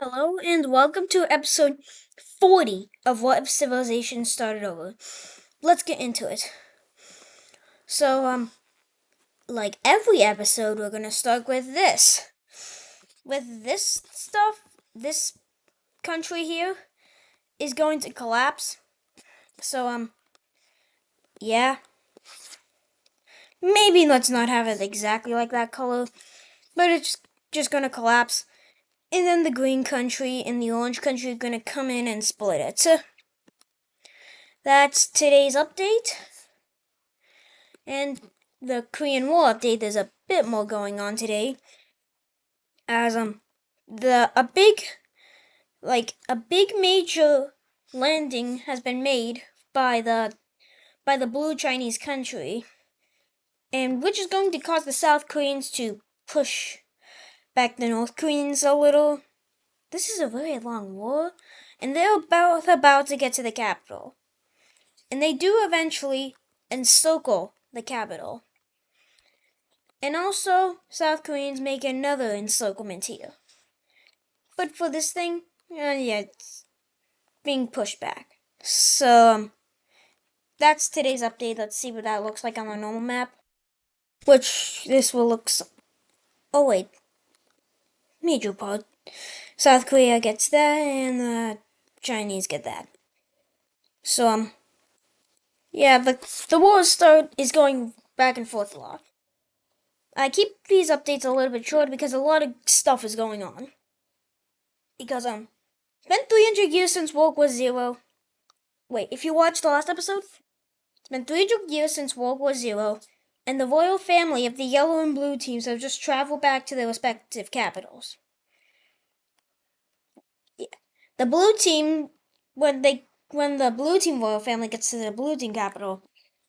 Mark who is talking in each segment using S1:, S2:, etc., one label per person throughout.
S1: Hello and welcome to episode 40 of What If Civilization Started Over. Let's get into it. So, like every episode, we're gonna start with this. With this stuff, this country here is going to collapse. So, yeah. Maybe let's not have it exactly like that color, but it's just gonna collapse. And then the green country and the orange country are gonna come in and split it. So, that's today's update. And the Korean War update, there's a bit more going on today. As a big major landing has been made by the blue Chinese country, and which is going to cause the South Koreans to push back the North Koreans a little. This is a very long war, and they're about to get to the capital. And they do eventually encircle the capital. And also, South Koreans make another encirclement here. But for this thing, it's being pushed back. So, that's today's update. Let's see what that looks like on a normal map. Which this will look. Oh, wait. Major part. South Korea gets that, and the Chinese get that. So, yeah, the war is going back and forth a lot. I keep these updates a little bit short because a lot of stuff is going on. Because, it's been 300 years since World War Zero. Wait, if you watched the last episode, it's been 300 years since World War Zero, and the royal family of the yellow and blue teams have just traveled back to their respective capitals. Yeah. The blue team, when the blue team royal family gets to the blue team capital,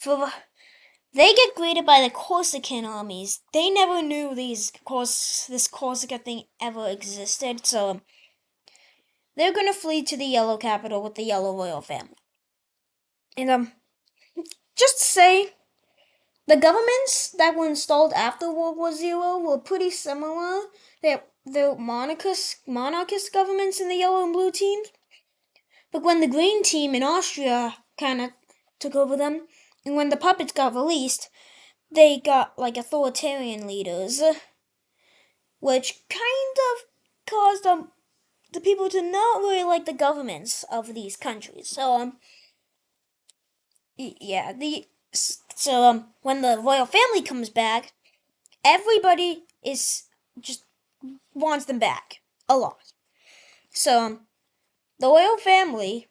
S1: they get greeted by the Corsican armies. They never knew this Corsica thing ever existed, so they're gonna flee to the yellow capital with the yellow royal family. And just to say, the governments that were installed after World War Zero were pretty similar. They're monarchist governments in the yellow and blue teams. But when the green team in Austria kind of took over them, and when the puppets got released, they got like authoritarian leaders, which kind of caused the people to not really like the governments of these countries. So yeah, when the royal family comes back, everybody is just wants them back a lot. So the royal family,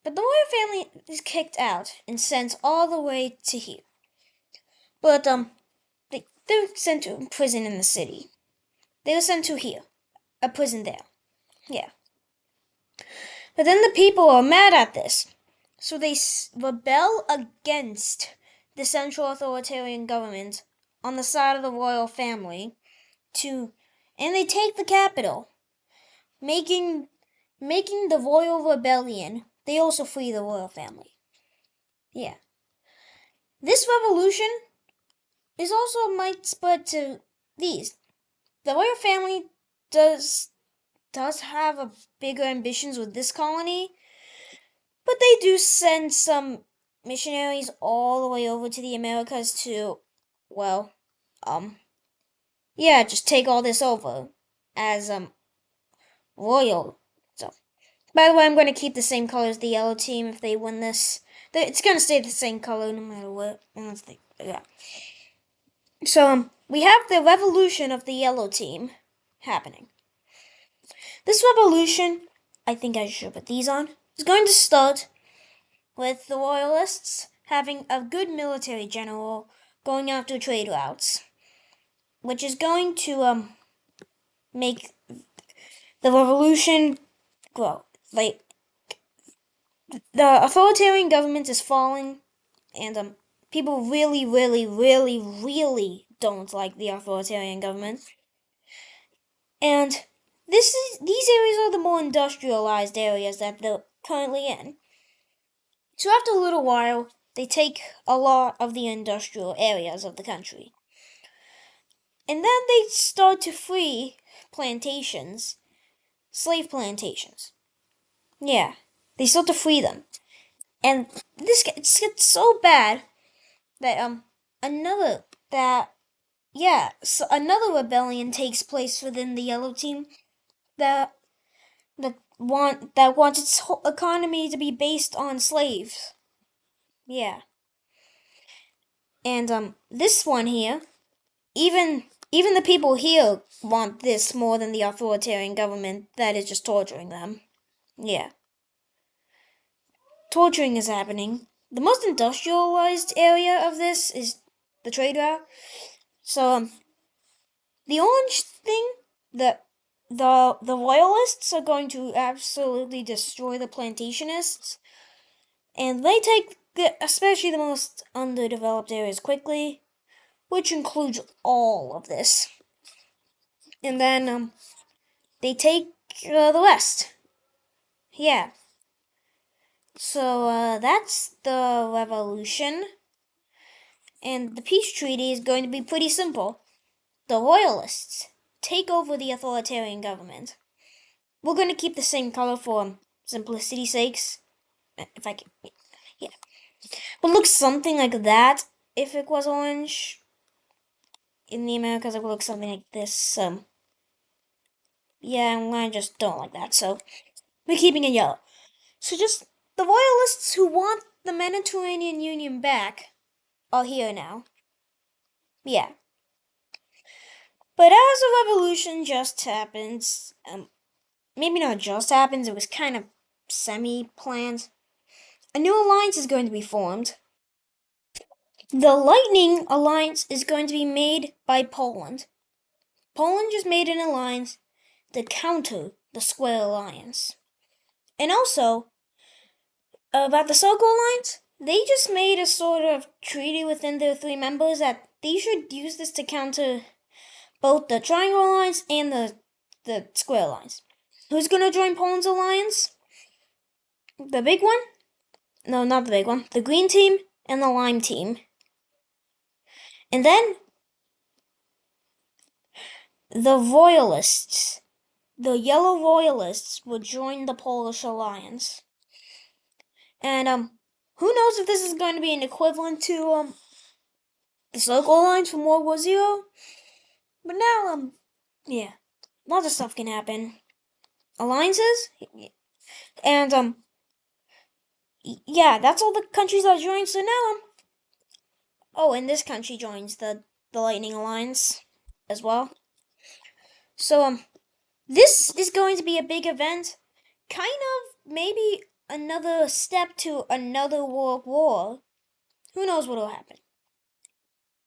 S1: but the royal family is kicked out and sent all the way to here. But they're sent to a prison in the city. They were sent to here, a prison there. Yeah. But then the people are mad at this, so they rebel against the central authoritarian government on the side of the royal family and they take the capital, making the royal rebellion. They also free the royal family. Yeah. This revolution is also might spread to these. The royal family does have a bigger ambitions with this colony, but they do send some missionaries all the way over to the Americas to, well, just take all this over as royal. So, by the way, I'm going to keep the same color as the yellow team if they win this. It's going to stay the same color no matter what. Yeah. So, we have the revolution of the yellow team happening. This revolution, I think I should put these on, is going to start with the royalists having a good military general going after trade routes, which is going to make the revolution grow. Like, the authoritarian government is falling, and people really, really, really, really don't like the authoritarian government. And these areas are the more industrialized areas that they're currently in. So after a little while, they take a lot of the industrial areas of the country. And then they start to free plantations slave plantations. Yeah, they still have to free them. And this gets so bad that another that yeah, so another rebellion takes place within the yellow team that wants its whole economy to be based on slaves. Yeah. And this one here, even the people here want this more than the authoritarian government that is just torturing them. Yeah. Torturing is happening. The most industrialized area of this is the trade route. So the orange thing, the royalists are going to absolutely destroy the plantationists, and they take especially the most underdeveloped areas quickly, which includes all of this. And then they take the West. Yeah. So that's the revolution. And the peace treaty is going to be pretty simple. The royalists take over the authoritarian government. We're going to keep the same color for simplicity's sakes. If I can. Yeah. But looks something like that if it was orange. In the Americas, it would look something like this. Yeah, I just don't like that, so we're keeping it yellow. So just the royalists who want the Mediterranean Union back are here now. Yeah. But as the revolution just happens, maybe not just happens, it was kind of semi-planned. A new alliance is going to be formed. The Lightning Alliance is going to be made by Poland. Poland just made an alliance to counter the Square Alliance. And also, about the Circle Alliance, they just made a sort of treaty within their three members that they should use this to counter both the Triangle Alliance and the Square Alliance. Who's gonna join Poland's alliance? The big one? No, not the big one. The green team and the lime team. And then the royalists, the yellow royalists, will join the Polish alliance. And who knows if this is going to be an equivalent to the Circle Alliance from World War Zero? But now yeah, lots of stuff can happen. Alliances, and yeah, that's all the countries that joined. So now oh, and this country joins the Lightning Alliance as well. So this is going to be a big event, kind of maybe another step to another world war. Who knows what'll happen?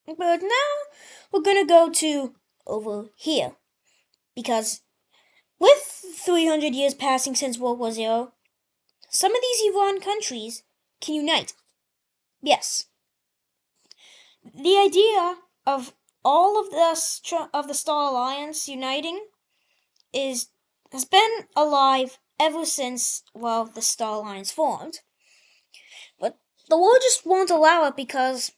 S1: But now we're gonna go to over here because with 300 years passing since World War Zero, some of these Iran countries can unite. Yes, the idea of all of the Star Alliance uniting has been alive ever since the Star Alliance formed. But the world just won't allow it because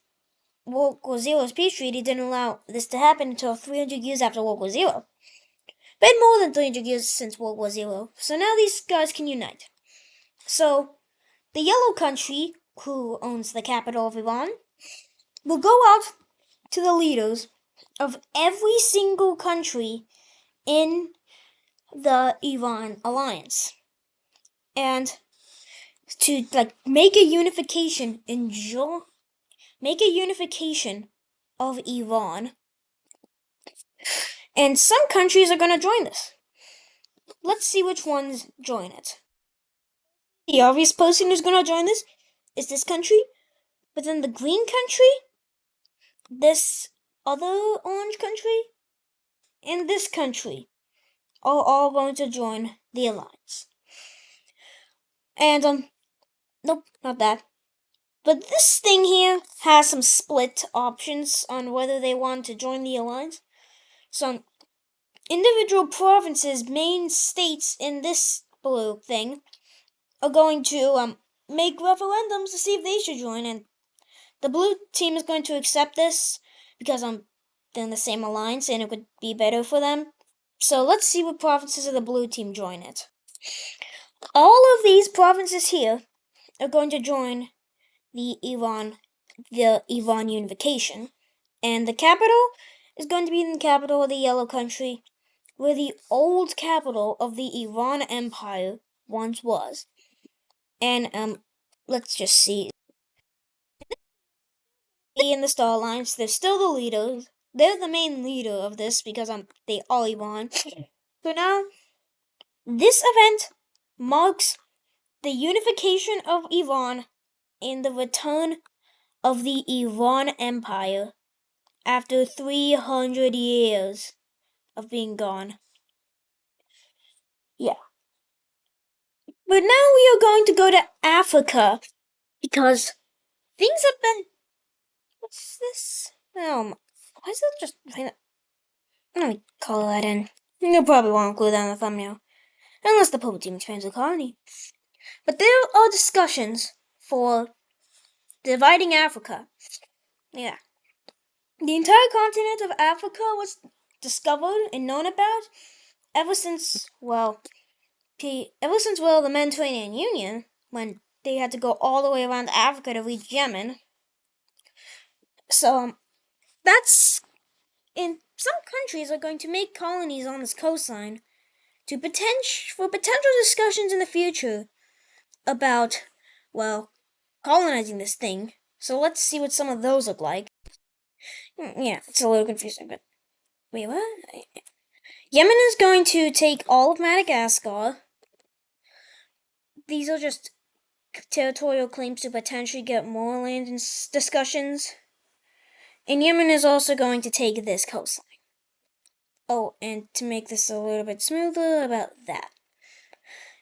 S1: World War Zero's peace treaty didn't allow this to happen until 300 years after World War Zero. Been more than 300 years since World War Zero, so now these guys can unite. So the yellow country, who owns the capital of Iran, will go out to the leaders of every single country in the Iran alliance and to make a unification of Iran. And some countries are going to join this. Let's see which ones join it. The obvious person who's going to join this is this country, but then the green country, this other orange country, and this country are all going to join the alliance. And nope, not that. But this thing here has some split options on whether they want to join the alliance. So individual provinces, main states in this blue thing, are going to make referendums to see if they should join, and the blue team is going to accept this because they're in the same alliance and it would be better for them. So let's see what provinces of the blue team join it. All of these provinces here are going to join the Iran unification. And the capital is going to be in the capital of the Yellow Country, where the old capital of the Iran Empire once was. And let's just see. In the star lines, they're still the leaders. They're the main leader of this because they are Iran. So now, this event marks the unification of Iran and the return of the Iran Empire after 300 years of being gone. Yeah. But now we are going to go to Africa because things have been. What's this? Why is that just. Let me call that in. You probably won't include that in the thumbnail. Unless the Purple Team expands the colony. But there are discussions for dividing Africa. Yeah. The entire continent of Africa was discovered and known about ever since the Mediterranean Union, when they had to go all the way around Africa to reach Yemen. So, that's. And some countries are going to make colonies on this coastline for potential discussions in the future about, colonizing this thing. So let's see what some of those look like. Yeah, it's a little confusing, but wait, what? Yemen is going to take all of Madagascar. These are just territorial claims to potentially get more land in discussions. And Yemen is also going to take this coastline. Oh, and to make this a little bit smoother about that.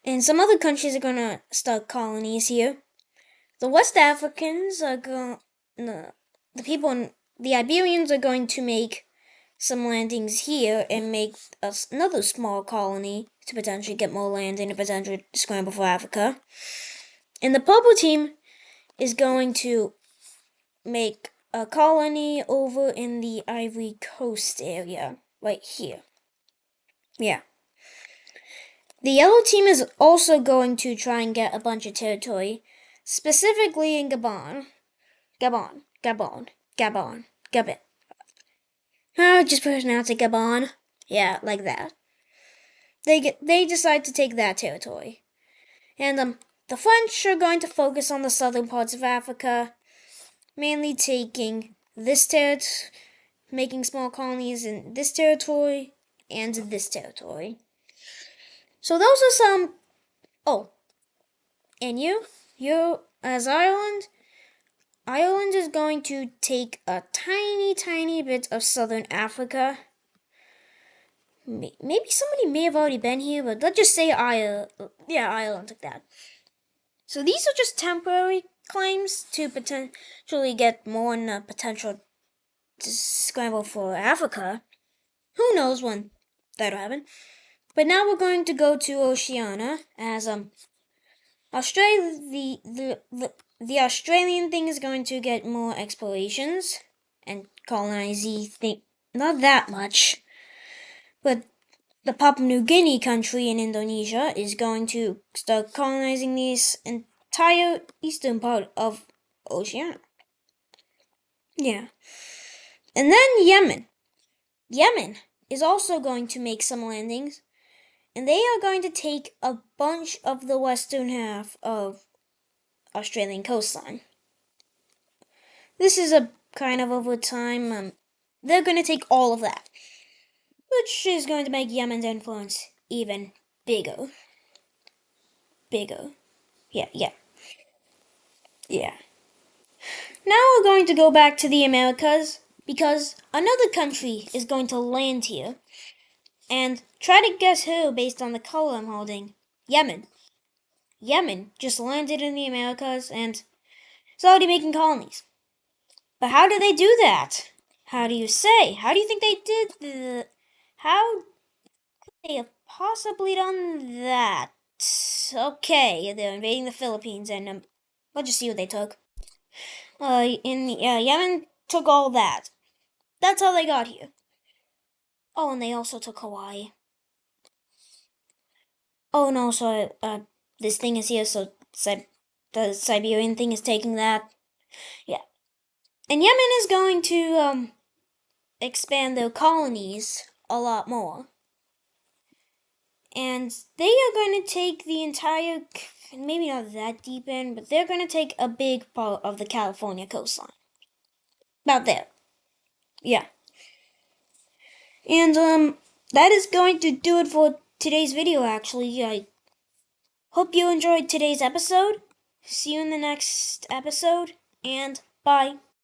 S1: And some other countries are gonna start colonies here. The West Africans are going. No, the Iberians are going to make some landings here and make another small colony to potentially get more land and to potentially scramble for Africa. And the Purple Team is going to make a colony over in the Ivory Coast area, right here. Yeah. The Yellow Team is also going to try and get a bunch of territory, specifically in Gabon. Gabon. Oh, just pronounce it Gabon. Yeah, like that. They decide to take that territory. And the French are going to focus on the southern parts of Africa, mainly taking this territory, making small colonies in this territory and this territory. So those are some. Oh, and you as Ireland is going to take a tiny bit of southern Africa. Maybe somebody may have already been here, but let's just say Ireland took that. So these are just temporary claims to potentially get more in a potential to scramble for Africa. Who knows when that'll happen? But now we're going to go to Oceania as Australia. The Australian thing is going to get more explorations and colonizing thing. Not that much, but the Papua New Guinea country in Indonesia is going to start colonizing this entire eastern part of Oceania. Yeah. And then Yemen. Yemen is also going to make some landings, and they are going to take a bunch of the western half of Australian coastline. This is a kind of over time. They're going to take all of that, which is going to make Yemen's influence even bigger. Yeah. Now we're going to go back to the Americas because another country is going to land here. And try to guess who based on the color I'm holding. Yemen. Yemen just landed in the Americas and is already making colonies. But how do they do that? How do you say? How do you think they did how could they have possibly done that? Okay, they're invading the Philippines and let's just see what they took. Yemen took all that. That's how they got here. Oh, and they also took Hawaii. Oh no, so this thing is here, so the Siberian thing is taking that. Yeah. And Yemen is going to expand their colonies a lot more. And they are going to take the entire, maybe not that deep in, but they're going to take a big part of the California coastline. About there. Yeah. And that is going to do it for today's video, actually. I hope you enjoyed today's episode. See you in the next episode, and bye.